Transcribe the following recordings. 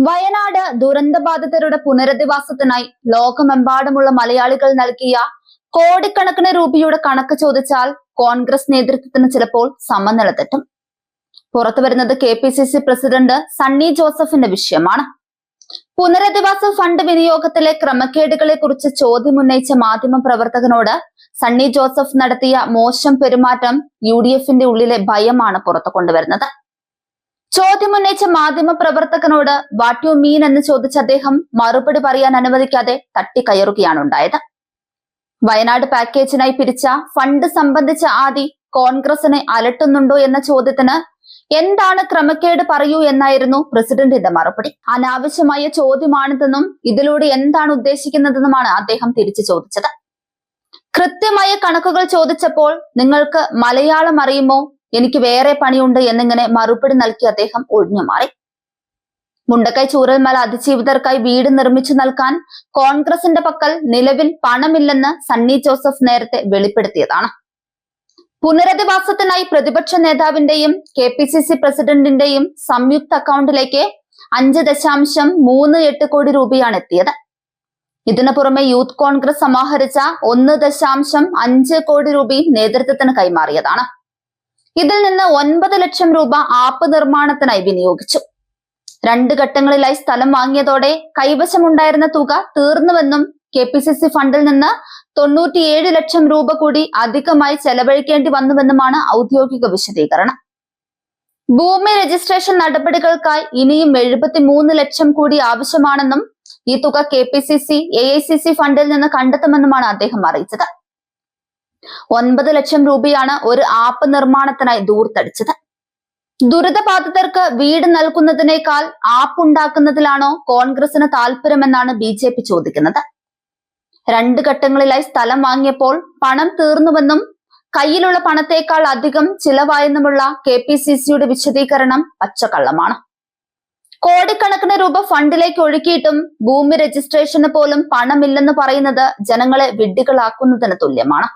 വയനാട് ദുരന്തബാധിതരുടെ പുനരധിവാസത്തിനായി ലോകമെമ്പാടുമുള്ള മലയാളികൾ നൽകിയ കോടിക്കണക്കിന് രൂപയുടെ കണക്ക് ചോദിച്ചാൽ കോൺഗ്രസ് നേതൃത്വത്തിന് ചിലപ്പോൾ സമനില തെറ്റും. പുറത്തുവരുന്നത് KPCC പ്രസിഡന്റ് സണ്ണി ജോസഫിന്റെ വിഷയമാണ്. പുനരധിവാസ ഫണ്ട് വിനിയോഗത്തിലെ ക്രമക്കേടുകളെ കുറിച്ച് ചോദ്യമുന്നയിച്ച മാധ്യമ പ്രവർത്തകനോട് സണ്ണി ജോസഫ് നടത്തിയ മോശം പെരുമാറ്റം UDFന്റെ ഉള്ളിലെ ഭയമാണ് പുറത്തു കൊണ്ടുവരുന്നത്. ചോദ്യമുന്നയിച്ച മാധ്യമ പ്രവർത്തകനോട് വാട്ട് യു മീൻ എന്ന് ചോദിച്ച അദ്ദേഹം മറുപടി പറയാൻ അനുവദിക്കാതെ തട്ടിക്കയറുകയാണ് ഉണ്ടായത്. വയനാട് പാക്കേജിനായി പിരിച്ച ഫണ്ട് സംബന്ധിച്ച ആദി കോൺഗ്രസിനെ അലട്ടുന്നുണ്ടോ എന്ന ചോദ്യത്തിന് എന്താണ് ക്രമക്കേട് പറയൂ എന്നായിരുന്നു പ്രസിഡന്റിന്റെ മറുപടി. അനാവശ്യമായ ചോദ്യമാണിതെന്നും ഇതിലൂടെ എന്താണ് ഉദ്ദേശിക്കുന്നതെന്നുമാണ് അദ്ദേഹം തിരിച്ചു ചോദിച്ചത്. കൃത്യമായ കണക്കുകൾ ചോദിച്ചപ്പോൾ നിങ്ങൾക്ക് മലയാളം അറിയുമോ, എനിക്ക് വേറെ പണിയുണ്ട് എന്നിങ്ങനെ മറുപടി നൽകി അദ്ദേഹം ഒഴിഞ്ഞുമാറി. മുണ്ടക്കൈ ചൂരൽമല അതിജീവിതർക്കായി വീട് നിർമ്മിച്ചു നൽകാൻ കോൺഗ്രസിന്റെ പക്കൽ നിലവിൽ പണമില്ലെന്ന് സണ്ണി ജോസഫ് നേരത്തെ വെളിപ്പെടുത്തിയതാണ്. പുനരധിവാസത്തിനായി പ്രതിപക്ഷ നേതാവിന്റെയും KPCC പ്രസിഡന്റിന്റെയും സംയുക്ത അക്കൗണ്ടിലേക്ക് 5.38 കോടി രൂപയാണ് എത്തിയത്. ഇതിനു പുറമെ യൂത്ത് കോൺഗ്രസ് സമാഹരിച്ച 1.5 കോടി രൂപയും നേതൃത്വത്തിന് കൈമാറിയതാണ്. ഇതിൽ നിന്ന് 9 ലക്ഷം രൂപ ആപ്പ് നിർമ്മാണത്തിനായി വിനിയോഗിച്ചു. 2 ഘട്ടങ്ങളിലായി സ്ഥലം വാങ്ങിയതോടെ കൈവശമുണ്ടായിരുന്ന തുക തീർന്നുവെന്നും KPCC ഫണ്ടിൽ നിന്ന് 97 ലക്ഷം രൂപ കൂടി അധികമായി ചെലവഴിക്കേണ്ടി വന്നുവെന്നുമാണ് ഔദ്യോഗിക വിശദീകരണം. ഭൂമി രജിസ്ട്രേഷൻ നടപടികൾക്കായി ഇനിയും 73 ലക്ഷം കൂടി ആവശ്യമാണെന്നും ഈ തുക KPCC AICC ഫണ്ടിൽ നിന്ന് കണ്ടെത്തുമെന്നുമാണ് അദ്ദേഹം അറിയിച്ചത്. 9 ലക്ഷം രൂപയാണ് ഒരു ആപ്പ് നിർമ്മാണത്തിനായി ദൂർത്തടിച്ചത്. ദുരിതബാധിതർക്ക് വീട് നൽകുന്നതിനേക്കാൾ ആപ്പ് ഉണ്ടാക്കുന്നതിലാണോ കോൺഗ്രസിന് താല്പര്യമെന്നാണ് BJP ചോദിക്കുന്നത്. 2 ഘട്ടങ്ങളിലായി സ്ഥലം വാങ്ങിയപ്പോൾ പണം തീർന്നുവെന്നും കയ്യിലുള്ള പണത്തേക്കാൾ അധികം ചിലവായെന്നുമുള്ള KPCCയുടെ വിശദീകരണം പച്ചക്കള്ളമാണ്. കോടിക്കണക്കിന് രൂപ ഫണ്ടിലേക്ക് ഒഴുക്കിയിട്ടും ഭൂമി രജിസ്ട്രേഷന് പോലും പണമില്ലെന്ന് പറയുന്നത് ജനങ്ങളെ വിഡ്ഢികളാക്കുന്നതിന് തുല്യമാണ്.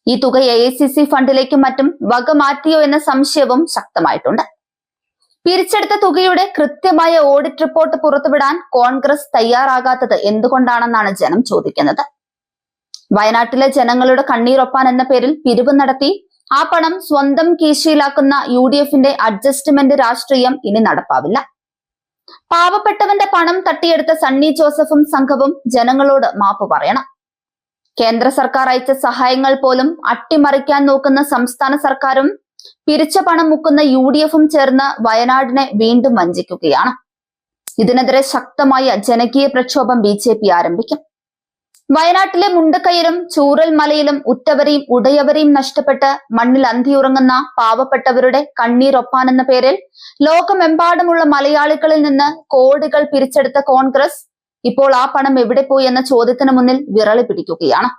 ഈ തുക AICC ഫണ്ടിലേക്കും മറ്റും വക മാറ്റിയോ എന്ന സംശയവും ശക്തമായിട്ടുണ്ട്. പിരിച്ചെടുത്ത തുകയുടെ കൃത്യമായ ഓഡിറ്റ് റിപ്പോർട്ട് പുറത്തുവിടാൻ കോൺഗ്രസ് തയ്യാറാകാത്തത് എന്തുകൊണ്ടാണെന്നാണ് ജനം ചോദിക്കുന്നത്. വയനാട്ടിലെ ജനങ്ങളുടെ കണ്ണീരൊപ്പാൻ എന്ന പേരിൽ പിരിവ് നടത്തി ആ പണം സ്വന്തം കീശയിലാക്കുന്ന UDFന്റെ അഡ്ജസ്റ്റ്മെന്റ് രാഷ്ട്രീയം ഇനി നടപ്പാവില്ല. പാവപ്പെട്ടവന്റെ പണം തട്ടിയെടുത്ത സണ്ണി ജോസഫും സംഘവും ജനങ്ങളോട് മാപ്പ് പറയണം. കേന്ദ്ര സർക്കാർ അയച്ച സഹായങ്ങൾ പോലും അട്ടിമറിക്കാൻ നോക്കുന്ന സംസ്ഥാന സർക്കാരും പിരിച്ച പണം മുക്കുന്ന UDFും ചേർന്ന് വയനാടിനെ വീണ്ടും വഞ്ചിക്കുകയാണ്. ഇതിനെതിരെ ശക്തമായ ജനകീയ പ്രക്ഷോഭം BJP ആരംഭിക്കും. വയനാട്ടിലെ മുണ്ടക്കൈയിലും ചൂരൽമലയിലും ഉറ്റവരെയും ഉടയവരെയും നഷ്ടപ്പെട്ട് മണ്ണിൽ അന്തിയുറങ്ങുന്ന പാവപ്പെട്ടവരുടെ കണ്ണീരൊപ്പാൻ എന്ന പേരിൽ ലോകമെമ്പാടുമുള്ള മലയാളികളിൽ നിന്ന് കോടികൾ പിരിച്ചെടുത്ത കോൺഗ്രസ് ഇപ്പോൾ ആ പണം എവിടെ പോയി എന്ന ചോദ്യത്തിന് മുന്നിൽ വിറളി പിടിക്കുകയാണ്.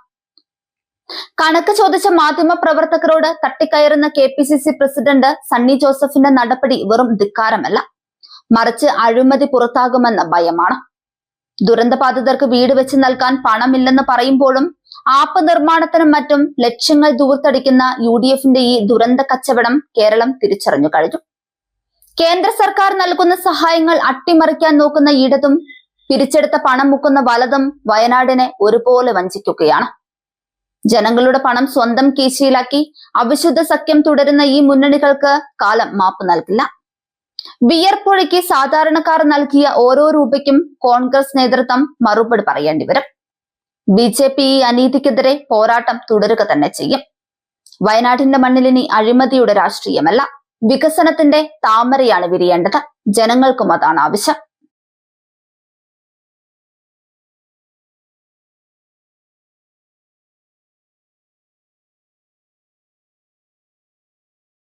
കണക്ക് ചോദിച്ച മാധ്യമ പ്രവർത്തകരോട് തട്ടിക്കയറുന്ന KPCC പ്രസിഡന്റ് സണ്ണി ജോസഫിന്റെ നടപടി വെറും ധിക്കാരമല്ല, മറിച്ച് അഴിമതി പുറത്താകുമെന്ന ഭയമാണ്. ദുരന്തബാധിതർക്ക് വീട് വെച്ച് നൽകാൻ പണമില്ലെന്ന് പറയുമ്പോഴും ആപ്പ് നിർമ്മാണത്തിനും മറ്റും ലക്ഷ്യങ്ങൾ ദൂർത്തടിക്കുന്ന UDFന്റെ ഈ ദുരന്ത കച്ചവടം കേരളം തിരിച്ചറിഞ്ഞു കഴിഞ്ഞു. കേന്ദ്ര സർക്കാർ നൽകുന്ന സഹായങ്ങൾ അട്ടിമറിക്കാൻ നോക്കുന്ന ഇടതും പിരിച്ചെടുത്ത പണം മുക്കുന്ന വലതും വയനാടിനെ ഒരുപോലെ വഞ്ചിക്കുകയാണ്. ജനങ്ങളുടെ പണം സ്വന്തം കീശയിലാക്കി അവിശുദ്ധ സഖ്യം തുടരുന്ന ഈ മുന്നണികൾക്ക് കാലം മാപ്പ് നൽകില്ല. വിയർപ്പൊഴുക്കി സാധാരണക്കാർ നൽകിയ ഓരോ രൂപയ്ക്കും കോൺഗ്രസ് നേതൃത്വം മറുപടി പറയേണ്ടി വരും. BJP ഈ അനീതിക്കെതിരെ പോരാട്ടം തുടരുക തന്നെ ചെയ്യും. വയനാടിന്റെ മണ്ണിൽ ഇനി അഴിമതിയുടെ രാഷ്ട്രീയമല്ല, വികസനത്തിന്റെ താമരയാണ് വിരിയേണ്ടത്. ജനങ്ങൾക്കും അതാണ് ആവശ്യം.